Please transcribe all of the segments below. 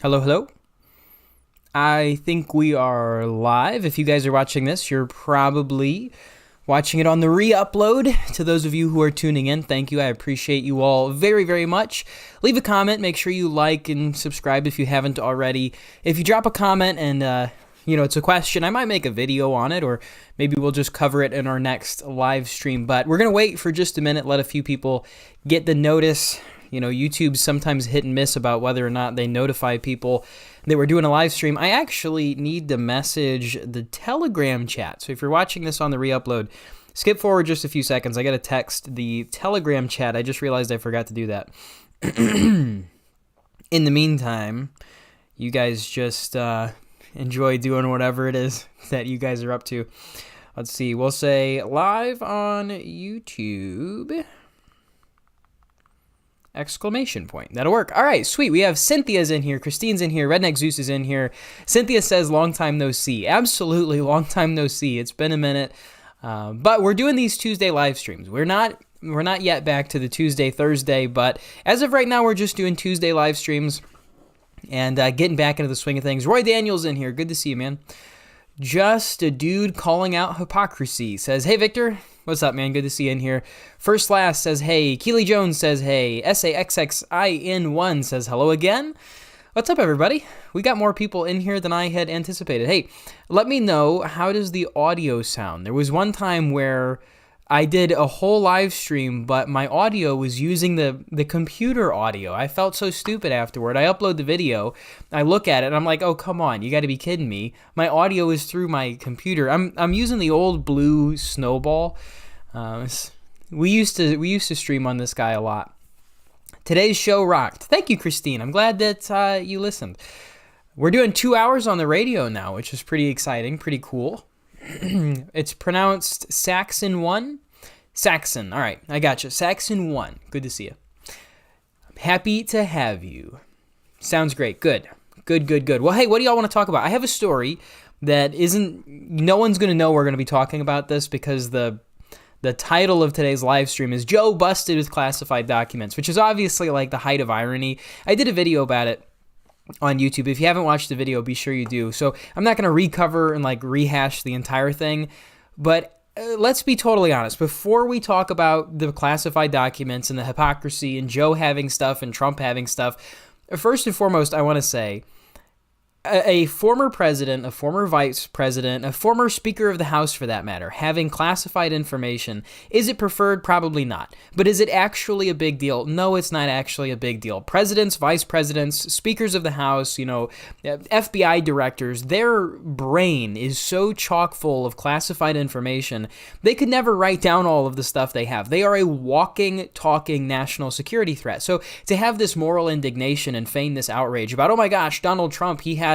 Hello, hello. I think we are live. If you guys are watching this, you're probably watching it on the re-upload. To those of you who are tuning in, thank you. I appreciate you all very, very much. Leave a comment. Make sure you like and subscribe if you haven't already. If you drop a comment and it's a question, I might make a video on it, or maybe we'll just cover it in our next live stream. But we're going to wait for just a minute, let a few people get the notice. YouTube's sometimes hit and miss about whether or not they notify people that we're doing a live stream. I actually need to message the Telegram chat. So if you're watching this on the re-upload, skip forward just a few seconds. I got to text the Telegram chat. I just realized I forgot to do that. In the meantime, you guys just enjoy doing whatever it is that you guys are up to. Let's see. We'll say live on YouTube. Exclamation point. That'll work. All right, sweet. We have Cynthia's in here. Christine's in here. Redneck Zeus is in here. Cynthia says, long time no see. Absolutely, long time no see. It's been a minute. But we're doing these Tuesday live streams. We're not yet back to the Tuesday, Thursday, but as of right now, we're just doing Tuesday live streams and getting back into the swing of things. Roy Daniels in here. Good to see you, man. Just a dude calling out hypocrisy. Says, hey, Victor. What's up, man? Good to see you in here. First Last says, hey. Keely Jones says, hey. SAXXIN1 says, hello again. What's up, everybody? We got more people in here than I had anticipated. Hey, let me know, how does the audio sound? There was one time where I did a whole live stream, but my audio was using the computer audio. I felt so stupid afterward. I upload the video, I look at it, and I'm like, oh, come on, you got to be kidding me. My audio is through my computer. I'm using the old blue Snowball. We used to stream on this guy a lot. Today's show rocked. Thank you, Christine. I'm glad that you listened. We're doing 2 hours on the radio now, which is pretty exciting, pretty cool. It's pronounced Saxon 1. Saxon. All right, I got you. Saxon 1. Good to see you. I'm happy to have you. Sounds great. Good. Well, hey, what do y'all want to talk about? I have a story that no one's going to know we're going to be talking about this because the title of today's live stream is Joe Busted with Classified Documents, which is obviously like the height of irony. I did a video about it on YouTube. If you haven't watched the video, be sure you do. So I'm not going to recover and rehash the entire thing, but let's be totally honest. Before we talk about the classified documents and the hypocrisy and Joe having stuff and Trump having stuff, first and foremost, I want to say a former president, a former vice president, a former speaker of the House for that matter, having classified information, is it preferred? Probably not. But is it actually a big deal? No, it's not actually a big deal. Presidents, vice presidents, speakers of the House, FBI directors, their brain is so chock full of classified information, they could never write down all of the stuff they have. They are a walking, talking national security threat. So to have this moral indignation and feign this outrage about, oh my gosh, Donald Trump, he had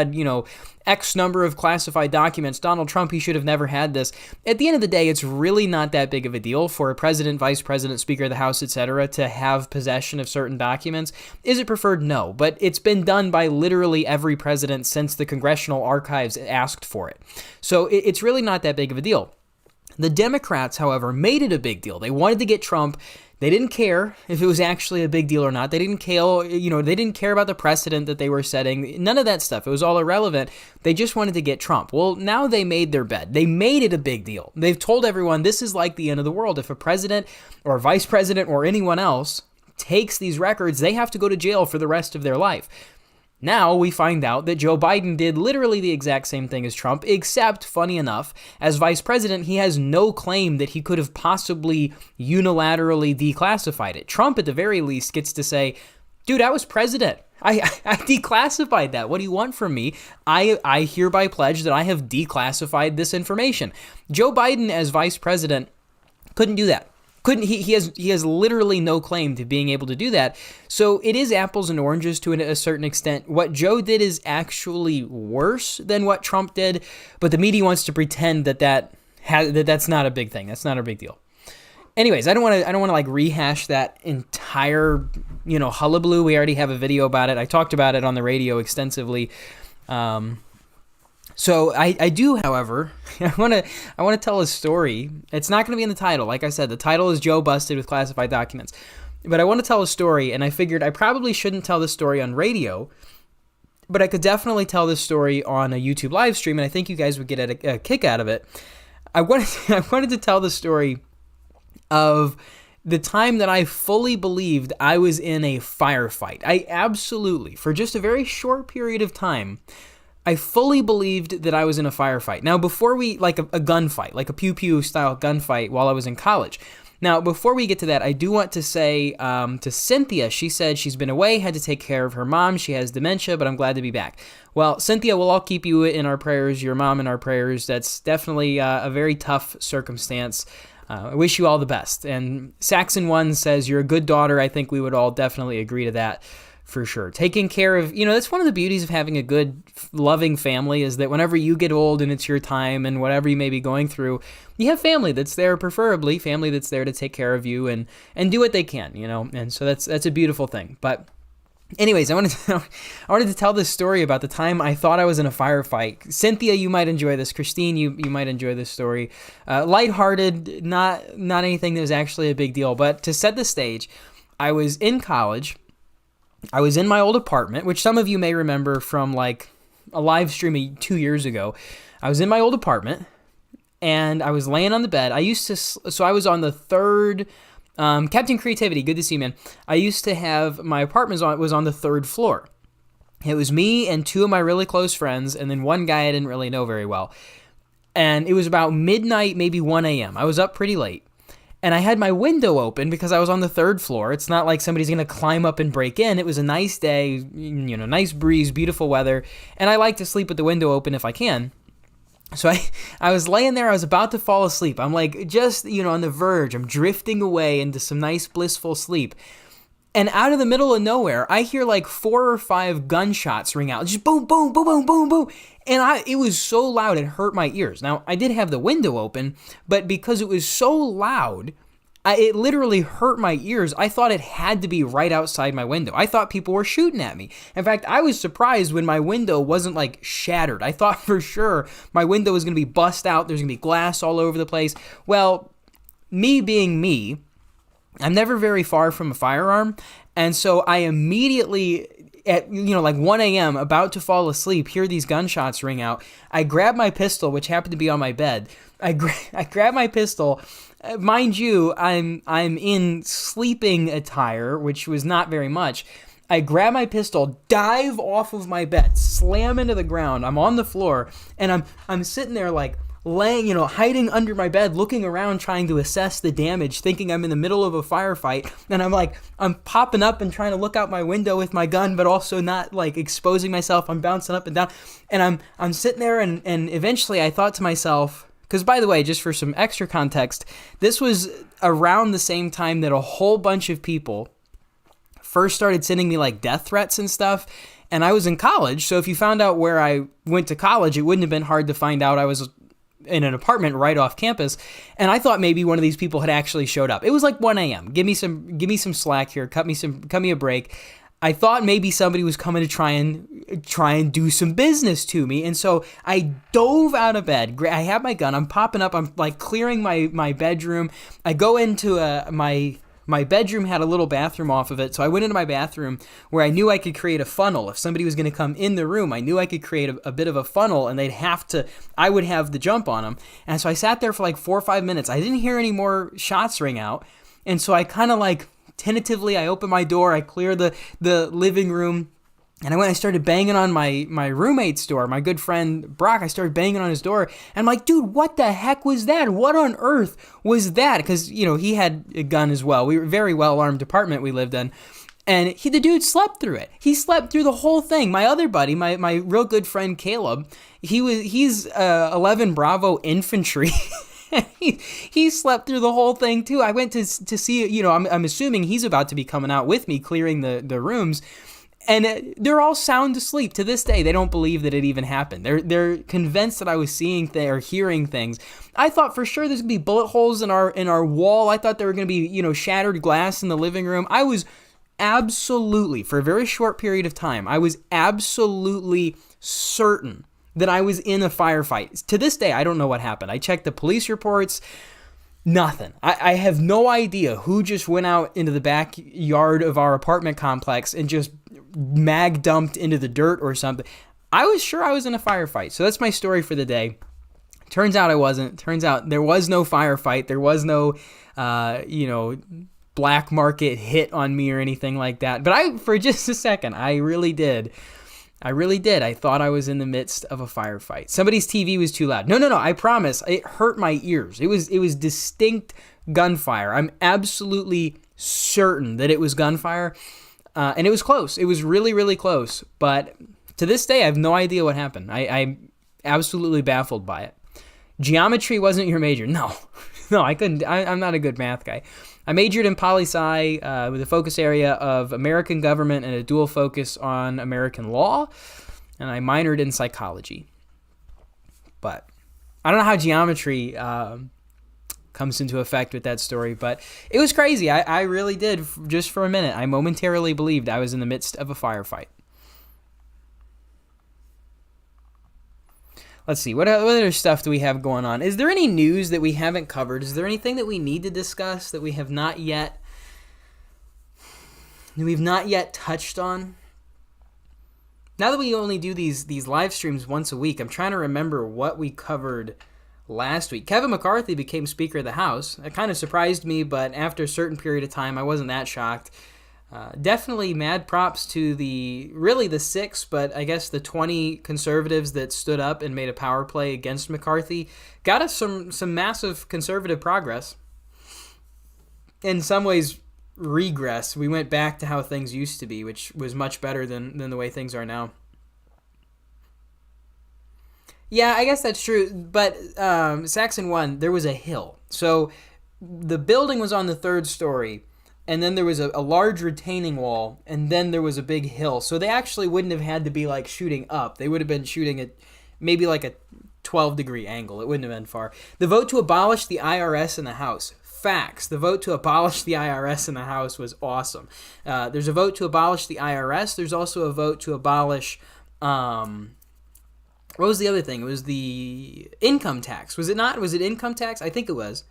X number of classified documents. Donald Trump, he should have never had this. At the end of the day, it's really not that big of a deal for a president, vice president, speaker of the House, etc., to have possession of certain documents. Is it preferred? No. But it's been done by literally every president since the Congressional Archives asked for it. So it's really not that big of a deal. The Democrats, however, made it a big deal. They wanted to get Trump. They didn't care if it was actually a big deal or not. They didn't care about the precedent that they were setting. None of that stuff. It was all irrelevant. They just wanted to get Trump. Well, now they made their bed. They made it a big deal. They've told everyone this is like the end of the world. If a president or vice president or anyone else takes these records, they have to go to jail for the rest of their life. Now we find out that Joe Biden did literally the exact same thing as Trump, except, funny enough, as vice president, he has no claim that he could have possibly unilaterally declassified it. Trump, at the very least, gets to say, dude, I was president. I declassified that. What do you want from me? I hereby pledge that I have declassified this information. Joe Biden, as vice president, couldn't do that. He has literally no claim to being able to do that. So it is apples and oranges to a certain extent. What Joe did is actually worse than what Trump did, but the media wants to pretend that's not a big thing. That's not a big deal. Anyways, I don't want to rehash that entire hullabaloo. We already have a video about it. I talked about it on the radio extensively. So I do, however, I want to tell a story. It's not going to be in the title. Like I said, the title is Joe Busted with Classified Documents. But I want to tell a story, and I figured I probably shouldn't tell this story on radio but I could definitely tell this story on a YouTube live stream, and I think you guys would get a kick out of it. I wanted to tell the story of the time that I fully believed I was in a firefight. I absolutely, for just a very short period of time, I fully believed that I was in a firefight. Now, before like a gunfight, like a pew-pew style gunfight while I was in college. Now, before we get to that, I do want to say to Cynthia, she said she's been away, had to take care of her mom. She has dementia, but I'm glad to be back. Well, Cynthia, we'll all keep you in our prayers, your mom in our prayers. That's definitely a very tough circumstance. I wish you all the best. And Saxon 1 says, you're a good daughter. I think we would all definitely agree to that. For sure. Taking care of, that's one of the beauties of having a good, loving family is that whenever you get old and it's your time and whatever you may be going through, you have family that's there, preferably family that's there to take care of you and do what they can, and so that's a beautiful thing. But anyways, I wanted to tell this story about the time I thought I was in a firefight. Cynthia, you might enjoy this. Christine, you might enjoy this story. Lighthearted, not anything that was actually a big deal, but to set the stage, I was in college. I was in my old apartment, which some of you may remember from like a live stream 2 years ago. I was in my old apartment and I was laying on the bed. I was on the third, Captain Creativity, good to see you, man. I used to have, my apartment was on the third floor. It was me and two of my really close friends and then one guy I didn't really know very well. And it was about midnight, maybe 1 a.m. I was up pretty late. And I had my window open because I was on the third floor. It's not like somebody's going to climb up and break in. It was a nice day, nice breeze, beautiful weather. And I like to sleep with the window open if I can. So I was laying there. I was about to fall asleep. I'm like just, on the verge. I'm drifting away into some nice blissful sleep. And out of the middle of nowhere, I hear like 4 or 5 gunshots ring out. Just boom, boom, boom, boom, boom, boom. And it was so loud, it hurt my ears. Now, I did have the window open, but because it was so loud, it literally hurt my ears. I thought it had to be right outside my window. I thought people were shooting at me. In fact, I was surprised when my window wasn't like shattered. I thought for sure my window was going to be bust out. There's going to be glass all over the place. Well, me being me, I'm never very far from a firearm, and so I immediately, at like 1 a.m., about to fall asleep, hear these gunshots ring out. I grab my pistol, which happened to be on my bed. I grab my pistol. Mind you, I'm in sleeping attire, which was not very much. I grab my pistol, dive off of my bed, slam into the ground. I'm on the floor, and I'm sitting there like laying, hiding under my bed, looking around, trying to assess the damage, thinking I'm in the middle of a firefight. And I'm popping up and trying to look out my window with my gun, but also not like exposing myself. I'm bouncing up and down, and I'm sitting there, and eventually I thought to myself, because by the way, just for some extra context, this was around the same time that a whole bunch of people first started sending me like death threats and stuff. And I was in college, so if you found out where I went to college, it wouldn't have been hard to find out I was in an apartment right off campus, and I thought maybe one of these people had actually showed up. It was like 1 a.m. Give me some slack here. Cut me a break. I thought maybe somebody was coming to try and do some business to me, and so I dove out of bed. I have my gun. I'm popping up. I'm like clearing my bedroom. I go into my bedroom had a little bathroom off of it, so I went into my bathroom where I knew I could create a funnel. If somebody was going to come in the room, I knew I could create a bit of a funnel, and I would have the jump on them. And so I sat there for like 4 or 5 minutes. I didn't hear any more shots ring out, and so I kind of like tentatively, I opened my door, I clear the living room, and I started banging on my roommate's door, my good friend Brock. I started banging on his door, and I'm like, dude, what the heck was that? What on earth was that? Because, he had a gun as well. We were a very well-armed apartment we lived in, and the dude slept through it. He slept through the whole thing. My other buddy, my real good friend Caleb, he's 11 Bravo Infantry. He slept through the whole thing too. I went to see, I'm assuming he's about to be coming out with me, clearing the rooms. And they're all sound asleep to this day. They don't believe that it even happened. They're convinced that I was seeing or hearing things. I thought for sure there's gonna be bullet holes in our wall. I thought there were gonna be shattered glass in the living room. I was absolutely, for a very short period of time, I was absolutely certain that I was in a firefight. To this day, I don't know what happened. I checked the police reports. Nothing. I have no idea who just went out into the backyard of our apartment complex and just mag dumped into the dirt or something. I was sure I was in a firefight. So that's my story for the day. Turns out I wasn't. Turns out there was no firefight. There was no, black market hit on me or anything like that. But for just a second, I really did. I thought I was in the midst of a firefight. Somebody's TV was too loud. No, I promise. It hurt my ears. It was distinct gunfire. I'm absolutely certain that it was gunfire. And it was close. It was really, really close. But to this day, I have no idea what happened. I'm absolutely baffled by it. Geometry wasn't your major. No, I couldn't. I'm not a good math guy. I majored in poli-sci with a focus area of American government and a dual focus on American law, and I minored in psychology. But I don't know how geometry comes into effect with that story, but it was crazy. I really did, just for a minute. I momentarily believed I was in the midst of a firefight. Let's see, what other stuff do we have going on? Is there any news that we haven't covered? Is there anything that we need to discuss that we've not yet touched on? Now that we only do these live streams once a week, I'm trying to remember what we covered last week. Kevin McCarthy became Speaker of the House. It kind of surprised me, but after a certain period of time, I wasn't that shocked. Definitely mad props to the 6, but I guess the 20 conservatives that stood up and made a power play against McCarthy. Got us some massive conservative progress. In some ways, regress. We went back to how things used to be, which was much better than the way things are now. Yeah, I guess that's true, but Saxon 1, there was a hill. So the building was on the 3rd story, and then there was a large retaining wall, and then there was a big hill. So they actually wouldn't have had to be like shooting up. They would have been shooting at maybe like a 12-degree angle. It wouldn't have been far. The vote to abolish the IRS in the House. Facts. The vote to abolish the IRS in the House was awesome. There's a vote to abolish the IRS. There's also a vote to abolish... what was the other thing? It was the income tax. Was it not? Was it income tax? I think it was.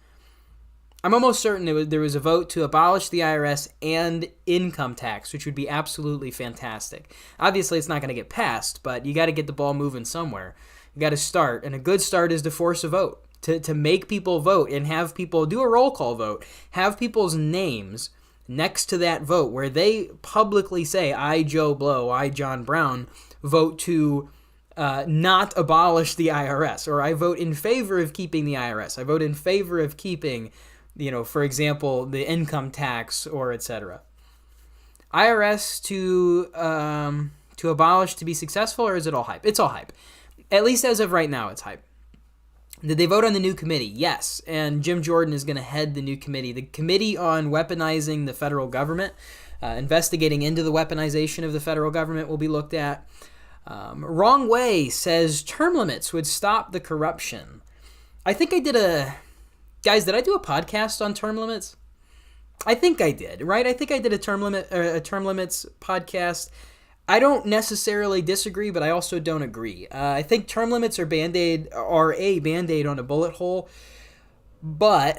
I'm almost certain there was a vote to abolish the IRS and income tax, which would be absolutely fantastic. Obviously, it's not going to get passed, but you got to get the ball moving somewhere. You got to start, and a good start is to force a vote, to make people vote and have people do a roll call vote, have people's names next to that vote where they publicly say, I, Joe Blow, I, John Brown, vote to not abolish the IRS, or I vote in favor of keeping the IRS. I vote in favor of keeping, for example, the income tax, or etc. IRS to abolish to be successful, or is it all hype? It's all hype. At least as of right now, it's hype. Did they vote on the new committee? Yes, and Jim Jordan is going to head the new committee. The Committee on Weaponizing the Federal Government, investigating into the weaponization of the federal government, will be looked at. Wrong Way says term limits would stop the corruption. I think I did did I do a podcast on term limits? I think I did, right? I think I did a term limits podcast. I don't necessarily disagree, but I also don't agree. I think term limits are a Band-Aid on a bullet hole, but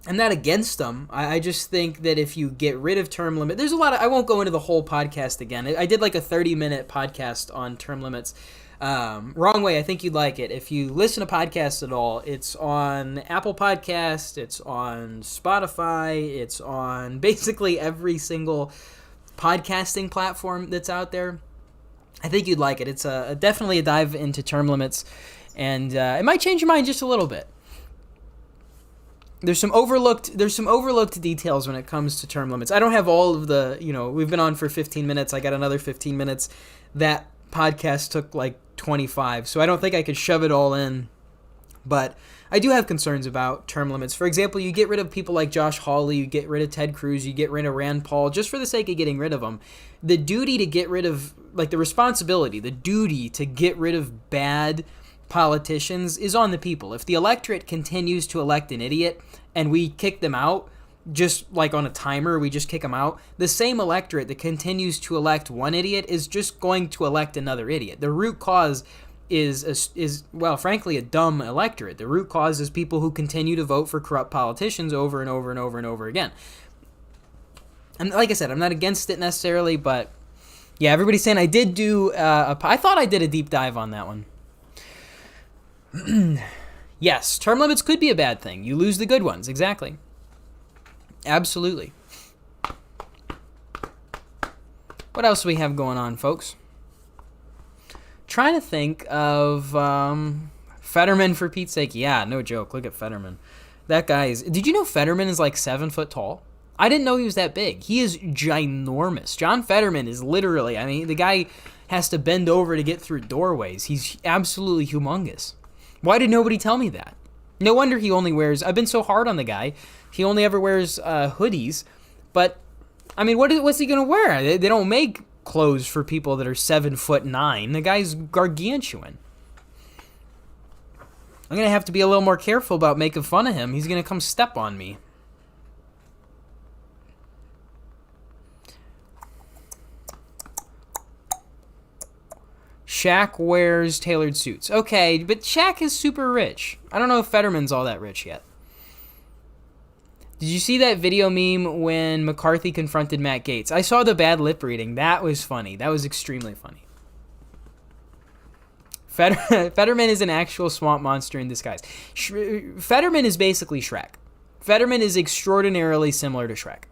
I'm not against them. I just think that if you get rid of term limit, there's a lot of, I won't go into the whole podcast again. I did like a 30-minute podcast on term limits. Wrong Way, I think you'd like it. If you listen to podcasts at all, it's on Apple Podcast, it's on Spotify, it's on basically every single podcasting platform that's out there. I think you'd like it. It's definitely a dive into term limits, and it might change your mind just a little bit. There's some overlooked details when it comes to term limits. I don't have all of the, we've been on for 15 minutes. I got another 15 minutes. That podcast took like 25, so I don't think I could shove it all in. But I do have concerns about term limits. For example, you get rid of people like Josh Hawley, you get rid of Ted Cruz, you get rid of Rand Paul, just for the sake of getting rid of them. The duty to get rid of, the responsibility, the duty to get rid of bad politicians is on the people. If the electorate continues to elect an idiot and we kick them out, just like on a timer, we just kick them out, the same electorate that continues to elect one idiot is just going to elect another idiot. The root cause is frankly, a dumb electorate. The root cause is people who continue to vote for corrupt politicians over and over and over and over again. And like I said, I'm not against it necessarily, but Yeah, everybody's saying I did do I thought I did a deep dive on that one. Yes, term limits could be a bad thing. You lose the good ones. Exactly. Absolutely. What else do we have going on, folks? Trying to think of Fetterman, for Pete's sake. Yeah, no joke. Look at Fetterman. That guy is... Did you know Fetterman is like 7 foot tall? I didn't know he was that big. He is ginormous. John Fetterman is literally... I mean, the guy has to bend over to get through doorways. He's absolutely humongous. Why did nobody tell me that? No wonder he only wears... I've been so hard on the guy. He only ever wears hoodies. But, I mean, what's he going to wear? They don't make clothes for people that are 7'9". The guy's gargantuan. I'm going to have to be a little more careful about making fun of him. He's going to come step on me. Shaq wears tailored suits. Okay, but Shaq is super rich. I don't know if Fetterman's all that rich yet. Did you see that video meme when McCarthy confronted Matt Gaetz? I saw the bad lip reading. That was funny. That was extremely funny. Fetterman is an actual swamp monster in disguise. Fetterman is basically Shrek. Fetterman is extraordinarily similar to Shrek.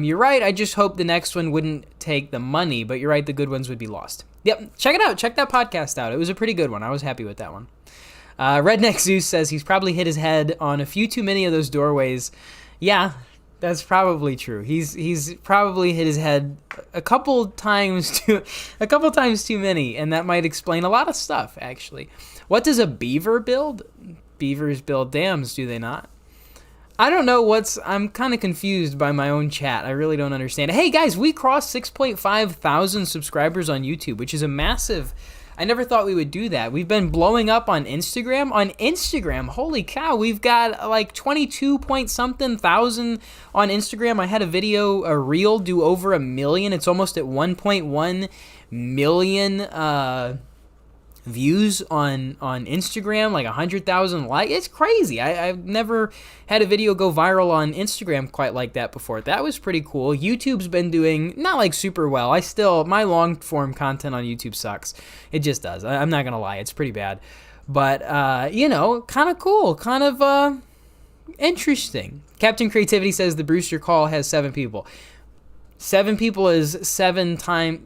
You're right. I just hope the next one wouldn't take the money, but you're right. The good ones would be lost. Yep. Check it out. Check that podcast out. It was a pretty good one. I was happy with that one. Redneck Zeus says he's probably hit his head on a few too many of those doorways. Yeah, that's probably true. He's probably hit his head a couple times too many, and that might explain a lot of stuff, actually. What does a beaver build? Beavers build dams, do they not? I don't know I'm kind of confused by my own chat. I really don't understand. Hey guys, we crossed 6.5 thousand subscribers on YouTube, which is a massive... I never thought we would do that. We've been blowing up on Instagram. On Instagram, holy cow, we've got like 22 point something thousand on Instagram. I had a reel do over 1 million. It's almost at 1.1 million views on Instagram, like 100,000 likes. It's crazy. I've never had a video go viral on Instagram quite like that before. That was pretty cool. YouTube's been doing not like super well. My long form content on YouTube sucks. It just does. I'm not gonna lie. It's pretty bad. But kind of cool, kind of interesting. Captain Creativity says the Brewster Call has 7 people. 7 people is 7 times.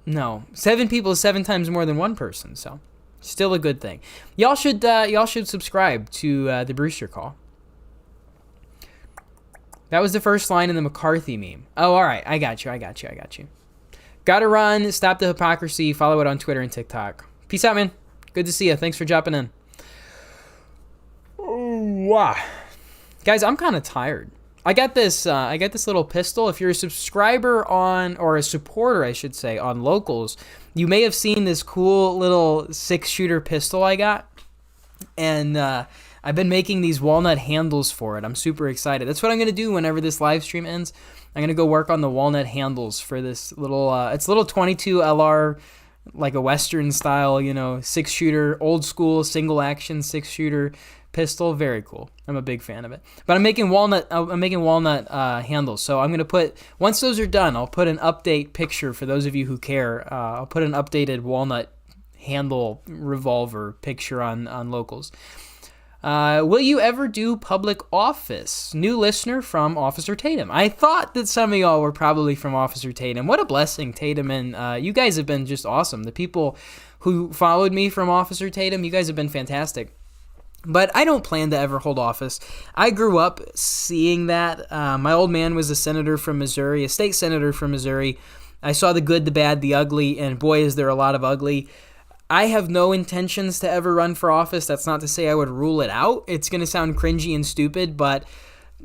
No, 7 people is 7 times more than one person, so still a good thing. Y'all should subscribe to the Brewster Call. That was the first line in the McCarthy meme. Oh, all right, I got you. Gotta run. Stop the hypocrisy. Follow it on Twitter and TikTok. Peace out, man. Good to see you. Thanks for jumping in. Wow, guys, I'm kind of tired. I got this little pistol. If you're a subscriber or a supporter, I should say, on Locals, you may have seen this cool little 6-shooter pistol I got. And I've been making these walnut handles for it. I'm super excited. That's what I'm going to do whenever this live stream ends. I'm going to go work on the walnut handles for this little, it's a little 22 LR, like a Western style, 6-shooter, old school, single action 6-shooter pistol. Very cool. I'm a big fan of it. But I'm making walnut handles. So I'm going to once those are done, I'll put an update picture for those of you who care. I'll put an updated walnut handle revolver picture on Locals. Will you ever do public office? New listener from Officer Tatum. I thought that some of y'all were probably from Officer Tatum. What a blessing, Tatum. And you guys have been just awesome. The people who followed me from Officer Tatum, you guys have been fantastic. But I don't plan to ever hold office. I grew up seeing that. My old man was a senator from Missouri, a state senator from Missouri. I saw the good, the bad, the ugly, and boy, is there a lot of ugly. I have no intentions to ever run for office. That's not to say I would rule it out. It's going to sound cringy and stupid, but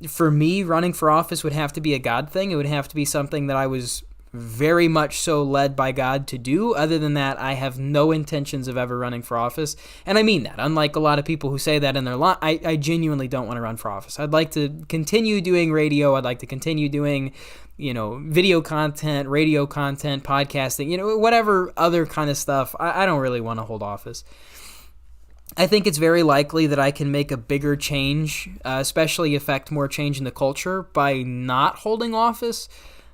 for me, running for office would have to be a God thing. It would have to be something that I was very much so led by God to do. Other than that, I have no intentions of ever running for office. And I mean that. Unlike a lot of people who say that in their life, I genuinely don't want to run for office. I'd like to continue doing radio. I'd like to continue doing, video content, radio content, podcasting, whatever other kind of stuff. I don't really want to hold office. I think it's very likely that I can make a bigger change, especially affect more change in the culture by not holding office.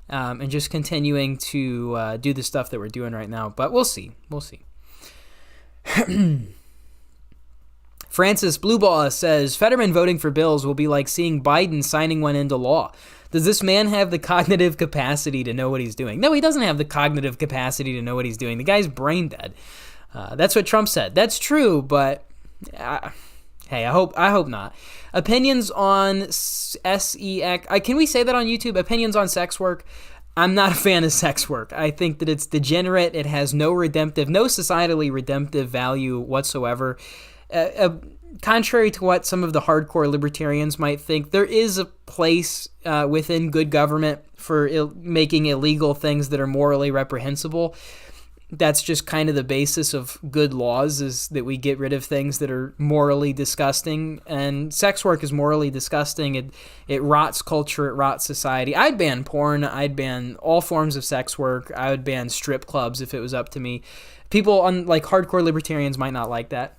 and just continuing to do the stuff that we're doing right now. But we'll see. We'll see. Francis Blueball says, Fetterman voting for bills will be like seeing Biden signing one into law. Does this man have the cognitive capacity to know what he's doing? No, he doesn't have the cognitive capacity to know what he's doing. The guy's brain dead. That's what Trump said. That's true, but hey, I hope not. Opinions on sex. Can we say that on YouTube? Opinions on sex work. I'm not a fan of sex work. I think that it's degenerate. It has no societally redemptive value whatsoever. Contrary to what some of the hardcore libertarians might think, there is a place within good government for making illegal things that are morally reprehensible. That's just kind of the basis of good laws, is that we get rid of things that are morally disgusting. And sex work is morally disgusting. It rots culture. It rots society. I'd ban porn. I'd ban all forms of sex work. I would ban strip clubs if it was up to me. People on like hardcore libertarians might not like that.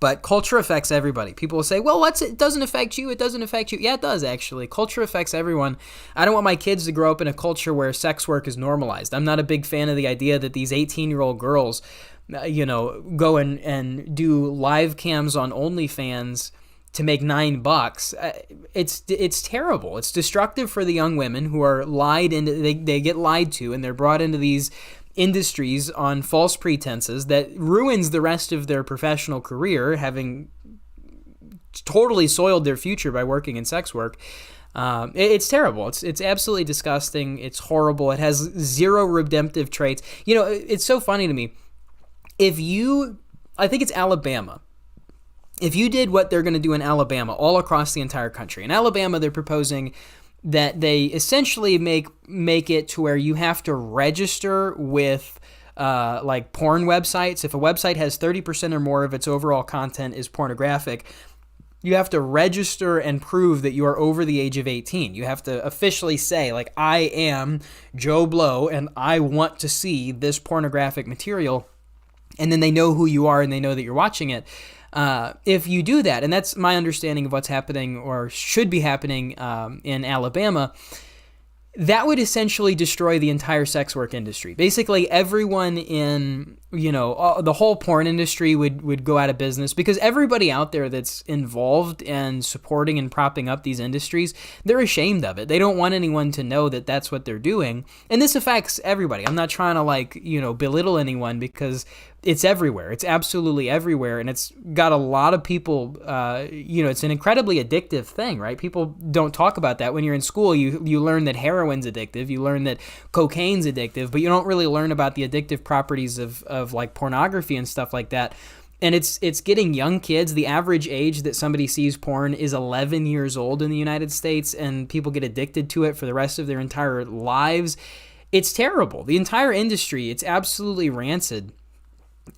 But culture affects everybody. People will say, well, it doesn't affect you. It doesn't affect you. Yeah, it does, actually. Culture affects everyone. I don't want my kids to grow up in a culture where sex work is normalized. I'm not a big fan of the idea that these 18-year-old girls, go and do live cams on OnlyFans to make $9. It's terrible. It's destructive for the young women who are lied into. They get lied to, and they're brought into these industries on false pretenses that ruins the rest of their professional career, having totally soiled their future by working in sex work. It's terrible. It's absolutely disgusting. It's horrible. It has zero redemptive traits. It's so funny to me. I think it's Alabama. If you did what they're going to do in Alabama all across the entire country, in Alabama they're proposing that they essentially make it to where you have to register with like porn websites. If a website has 30% or more of its overall content is pornographic, you have to register and prove that you are over the age of 18. You have to officially say, like, I am Joe Blow and I want to see this pornographic material. And then they know who you are and they know that you're watching it. If you do that, and that's my understanding of what's happening or should be happening in Alabama, that would essentially destroy the entire sex work industry. Basically, everyone in, the whole porn industry would go out of business, because everybody out there that's involved and supporting and propping up these industries, they're ashamed of it. They don't want anyone to know that that's what they're doing. And this affects everybody. I'm not trying to belittle anyone, because it's everywhere. It's absolutely everywhere. And it's got a lot of people, it's an incredibly addictive thing, right? People don't talk about that. When you're in school, you learn that heroin's addictive. You learn that cocaine's addictive, but you don't really learn about the addictive properties of like pornography and stuff like that. And it's getting young kids. The average age that somebody sees porn is 11 years old in the United States, and people get addicted to it for the rest of their entire lives. It's terrible. The entire industry, it's absolutely rancid.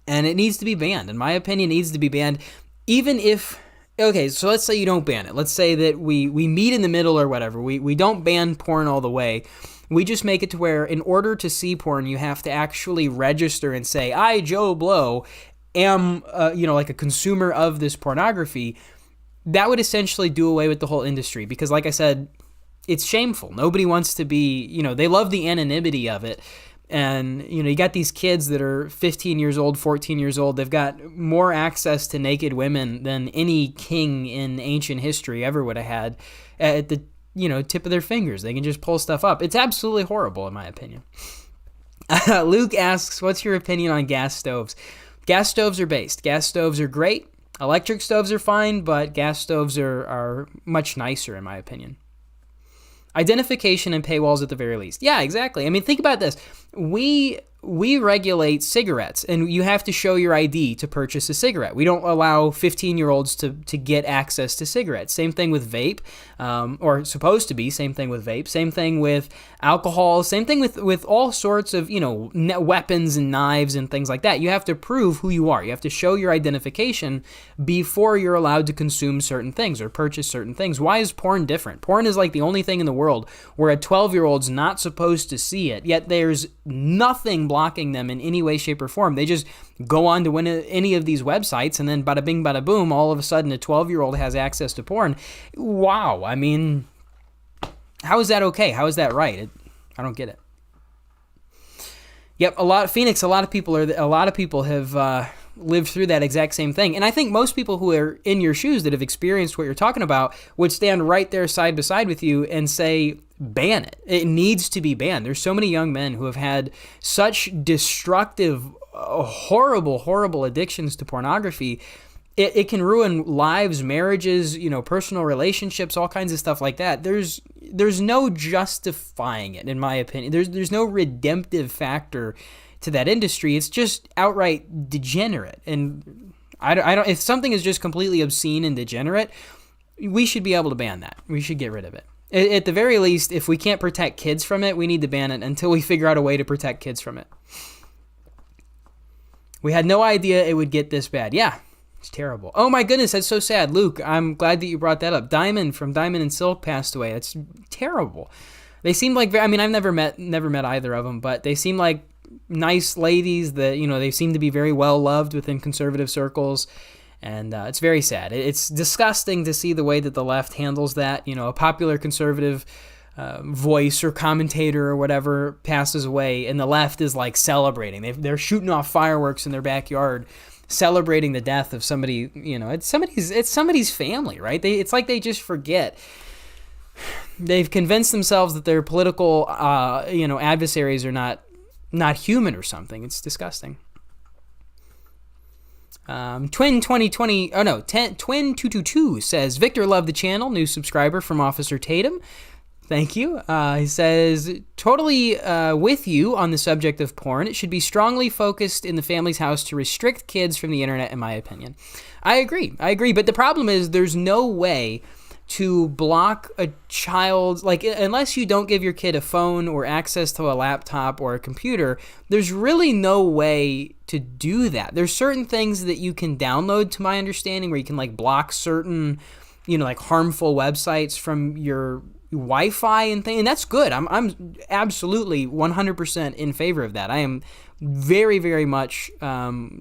And it needs to be banned. In my opinion, it needs to be banned. Even if, okay, so let's say you don't ban it. Let's say that we meet in the middle or whatever. We don't ban porn all the way. We just make it to where in order to see porn, you have to actually register and say, I, Joe Blow, am, like a consumer of this pornography. That would essentially do away with the whole industry, because like I said, it's shameful. Nobody wants to be, they love the anonymity of it. And, you got these kids that are 15 years old, 14 years old. They've got more access to naked women than any king in ancient history ever would have had at the, tip of their fingers. They can just pull stuff up. It's absolutely horrible, in my opinion. Luke asks, what's your opinion on gas stoves? Gas stoves are based. Gas stoves are great. Electric stoves are fine, but gas stoves are much nicer, in my opinion. Identification and paywalls at the very least. Yeah, exactly. I mean, think about this. We regulate cigarettes, and you have to show your ID to purchase a cigarette. We don't allow 15-year-olds to get access to cigarettes. Same thing with vape, or supposed to be. Same thing with vape. Same thing with alcohol. Same thing with all sorts of, weapons and knives and things like that. You have to prove who you are. You have to show your identification before you're allowed to consume certain things or purchase certain things. Why is porn different? Porn is like the only thing in the world where a 12-year-old's not supposed to see it, yet there's nothing blocking them in any way, shape, or form. They just go on to any of these websites, and then bada bing, bada boom, all of a sudden a 12-year-old has access to porn. Wow. I mean, how is that okay? How is that right? I don't get it. Yep, a lot of people have lived through that exact same thing. And I think most people who are in your shoes that have experienced what you're talking about would stand right there side by side with you and say, ban it. It needs to be banned. There's so many young men who have had such destructive, horrible, horrible addictions to pornography. It can ruin lives, marriages, personal relationships, all kinds of stuff like that. There's no justifying it, in my opinion. There's no redemptive factor to that industry. It's just outright degenerate. And I don't. If something is just completely obscene and degenerate, we should be able to ban that. We should get rid of it. At the very least, if we can't protect kids from it, we need to ban it until we figure out a way to protect kids from it. We had no idea it would get this bad. Yeah. It's terrible. Oh my goodness, that's so sad. Luke, I'm glad that you brought that up. Diamond from Diamond and Silk passed away. That's terrible. They seem like, I've never met either of them, but they seem like nice ladies that, they seem to be very well loved within conservative circles. And it's very sad. It's disgusting to see the way that the left handles that. A popular conservative voice or commentator or whatever passes away, and the left is like celebrating. They're shooting off fireworks in their backyard, celebrating the death of somebody. It's somebody's family, right? It's like they just forget. They've convinced themselves that their political adversaries are not human or something. It's disgusting. Twin 222 says, Victor loved the channel, new subscriber from Officer Tatum. Thank you. He says, totally with you on the subject of porn. It should be strongly focused in the family's house to restrict kids from the internet, in my opinion. I agree. But the problem is there's no way to block a child, unless you don't give your kid a phone or access to a laptop or a computer, there's really no way to do that. There's certain things that you can download, to my understanding, where you can block certain, harmful websites from your Wi-Fi and thing, and that's good. I'm absolutely 100% in favor of that. I am very, very much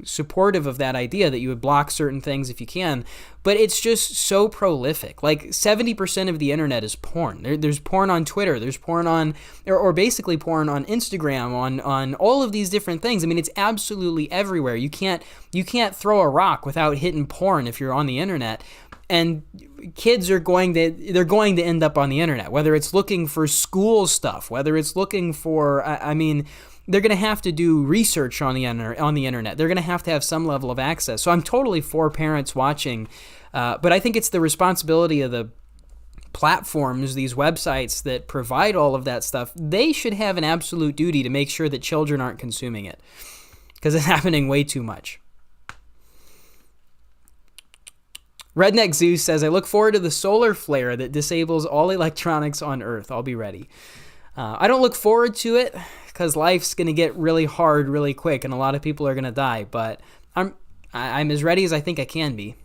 supportive of that idea that you would block certain things if you can, but it's just so prolific. 70% of the internet is porn. There's porn on Twitter. There's porn on, or basically porn on Instagram, on all of these different things. It's absolutely everywhere. You can't throw a rock without hitting porn if you're on the internet. And kids are going to end up on the internet, whether it's looking for school stuff, whether it's looking for, they're going to have to do research on the internet. They're going to have some level of access. So I'm totally for parents watching, but I think it's the responsibility of the platforms, these websites that provide all of that stuff. They should have an absolute duty to make sure that children aren't consuming it, because it's happening way too much. Redneck Zeus says, I look forward to the solar flare that disables all electronics on Earth. I'll be ready. I don't look forward to it because life's going to get really hard really quick and a lot of people are going to die, but I'm as ready as I think I can be.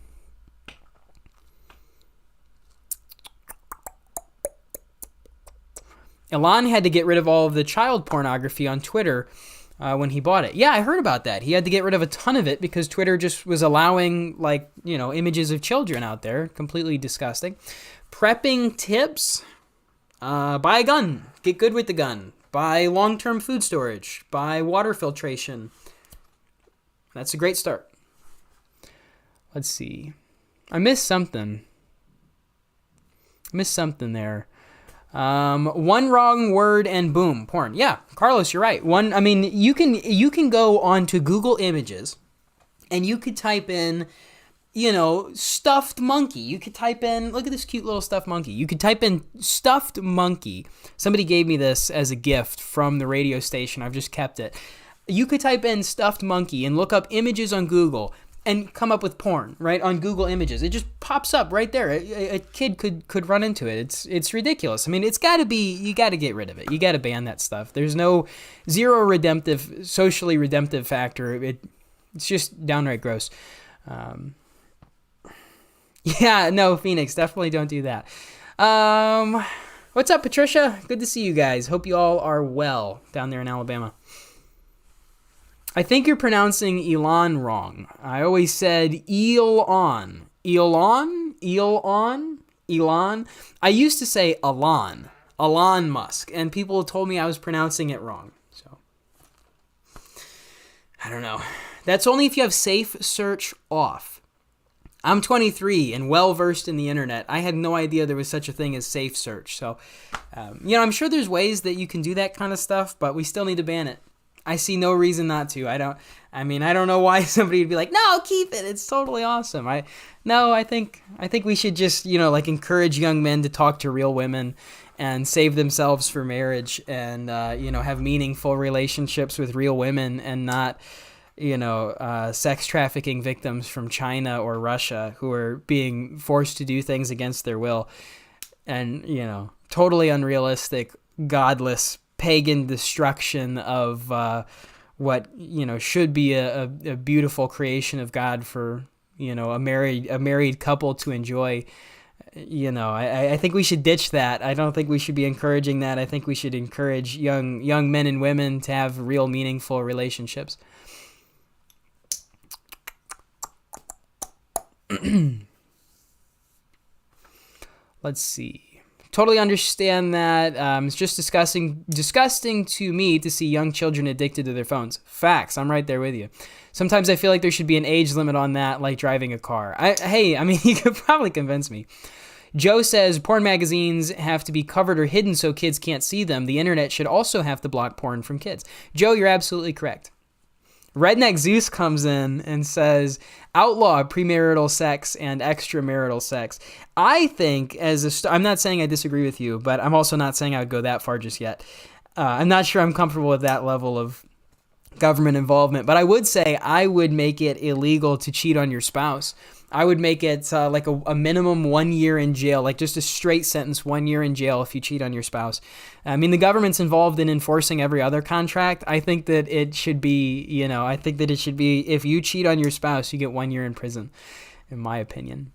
Elon had to get rid of all of the child pornography on Twitter when he bought it. Yeah, I heard about that. He had to get rid of a ton of it because Twitter just was allowing, images of children out there. Completely disgusting. Prepping tips. Buy a gun. Get good with the gun. Buy long-term food storage. Buy water filtration. That's a great start. Let's see. I missed something there. One wrong word and boom, porn. Yeah, Carlos, you're right. You can go on to Google Images and you could type in, stuffed monkey. You could type in, look at this cute little stuffed monkey. You could type in stuffed monkey. Somebody gave me this as a gift from the radio station. I've just kept it. You could type in stuffed monkey and look up images on Google and come up with porn, right, on Google Images. It just pops up right there. A kid could run into it. It's ridiculous. It's got to be, you got to get rid of it. You got to ban that stuff. There's zero socially redemptive factor. It's just downright gross. Yeah, no, Phoenix, definitely don't do that. What's up, Patricia? Good to see you guys. Hope you all are well down there in Alabama. I think you're pronouncing Elon wrong. I always said Elon. I used to say Elon. Elon Musk. And people told me I was pronouncing it wrong. So, I don't know. That's only if you have safe search off. I'm 23 and well-versed in the internet. I had no idea there was such a thing as safe search. So, I'm sure there's ways that you can do that kind of stuff, but we still need to ban it. I see no reason not to. I don't know why somebody would be like, no, keep it. It's totally awesome. I think we should just, encourage young men to talk to real women and save themselves for marriage and, have meaningful relationships with real women and not, sex trafficking victims from China or Russia who are being forced to do things against their will and, totally unrealistic, godless, pagan destruction of what, should be a beautiful creation of God for, a married couple to enjoy. I think we should ditch that. I don't think we should be encouraging that. I think we should encourage young men and women to have real meaningful relationships. Let's see. Totally understand that. It's just disgusting to me to see young children addicted to their phones. Facts. I'm right there with you. Sometimes I feel like there should be an age limit on that, like driving a car. You could probably convince me. Joe says porn magazines have to be covered or hidden so kids can't see them. The internet should also have to block porn from kids. Joe, you're absolutely correct. Redneck Zeus comes in and says, outlaw premarital sex and extramarital sex. I think, I'm not saying I disagree with you, but I'm also not saying I would go that far just yet. I'm not sure I'm comfortable with that level of government involvement, but I would say I would make it illegal to cheat on your spouse. I would make it like a minimum 1 year in jail, like just a straight sentence, 1 year in jail if you cheat on your spouse. The government's involved in enforcing every other contract. I think that it should be, if you cheat on your spouse, you get 1 year in prison, in my opinion.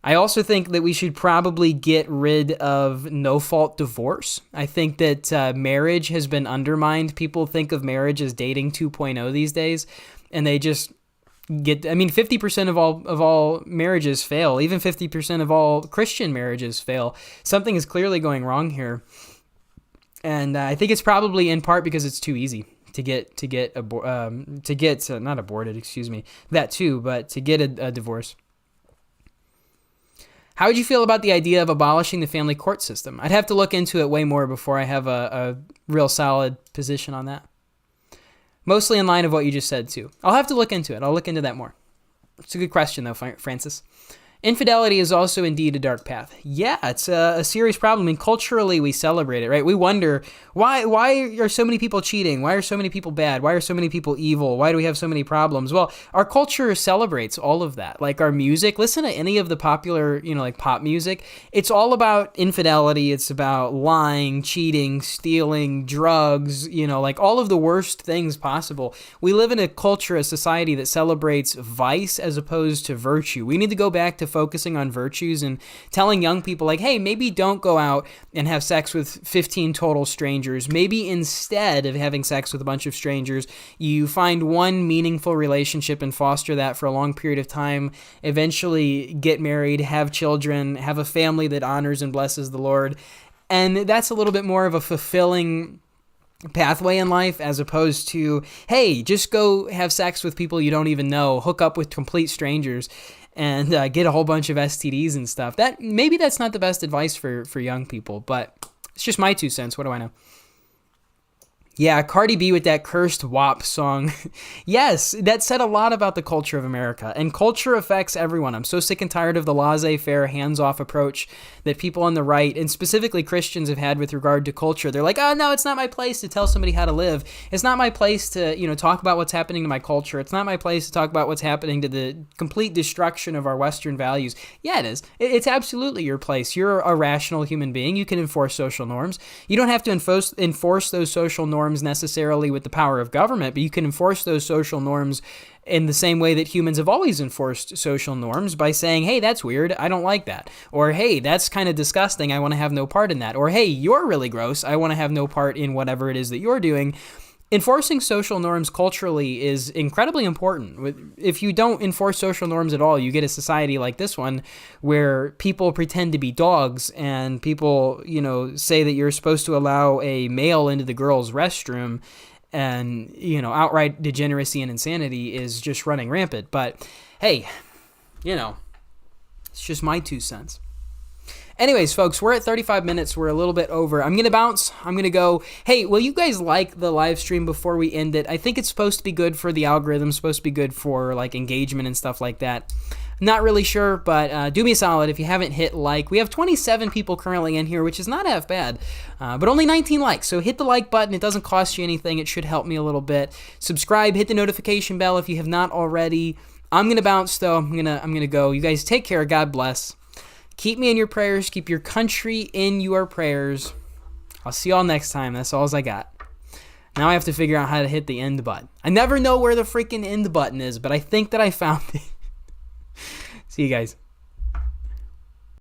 I also think that we should probably get rid of no-fault divorce. I think that marriage has been undermined. People think of marriage as dating 2.0 these days, and they just 50% of all marriages fail. Even 50% of all Christian marriages fail. Something is clearly going wrong here. And I think it's probably in part because it's too easy to get not aborted, excuse me, that too, but to get a divorce. How would you feel about the idea of abolishing the family court system? I'd have to look into it way more before I have a real solid position on that. Mostly in line of what you just said, too. I'll have to look into it. I'll look into that more. It's a good question, though, Francis. Infidelity is also indeed a dark path. Yeah, it's a serious problem. Culturally, we celebrate it, right? We wonder, why are so many people cheating? Why are so many people bad? Why are so many people evil? Why do we have so many problems? Well, our culture celebrates all of that. Like our music, listen to any of the popular, like pop music. It's all about infidelity. It's about lying, cheating, stealing, drugs, like all of the worst things possible. We live in a culture, a society that celebrates vice as opposed to virtue. We need to go back to focusing on virtues and telling young people like, hey, maybe don't go out and have sex with 15 total strangers. Maybe instead of having sex with a bunch of strangers, you find one meaningful relationship and foster that for a long period of time, eventually get married, have children, have a family that honors and blesses the Lord. And that's a little bit more of a fulfilling pathway in life as opposed to, hey, just go have sex with people you don't even know, hook up with complete strangers, and get a whole bunch of STDs and stuff. Maybe that's not the best advice for young people, but it's just my 2 cents. What do I know? Yeah, Cardi B with that cursed WAP song. Yes, that said a lot about the culture of America. And culture affects everyone. I'm so sick and tired of the laissez-faire, hands-off approach that people on the right, and specifically Christians, have had with regard to culture. They're like, oh, no, it's not my place to tell somebody how to live. It's not my place to, talk about what's happening to my culture. It's not my place to talk about what's happening to the complete destruction of our Western values. Yeah, it is. It's absolutely your place. You're a rational human being. You can enforce social norms. You don't have to enforce those social norms necessarily with the power of government, but you can enforce those social norms in the same way that humans have always enforced social norms, by saying, hey, that's weird, I don't like that. Or, hey, that's kind of disgusting, I want to have no part in that. Or, hey, you're really gross, I want to have no part in whatever it is that you're doing. enforcing social norms culturally is incredibly important. If you don't enforce social norms at all, you get a society like this one where people pretend to be dogs and people, say that you're supposed to allow a male into the girls' restroom, and, outright degeneracy and insanity is just running rampant. But hey, it's just my 2 cents. Anyways, folks, we're at 35 minutes. We're a little bit over. I'm going to bounce. I'm going to go, hey, will you guys like the live stream before we end it? I think it's supposed to be good for the algorithm, supposed to be good for like engagement and stuff like that. Not really sure, but do me a solid if you haven't hit like. We have 27 people currently in here, which is not half bad, but only 19 likes. So hit the like button. It doesn't cost you anything. It should help me a little bit. Subscribe, hit the notification bell if you have not already. I'm going to bounce, though. I'm gonna go. You guys take care. God bless. Keep me in your prayers. Keep your country in your prayers. I'll see y'all next time. That's all I got. Now I have to figure out how to hit the end button. I never know where the freaking end button is, but I think that I found it. See you guys.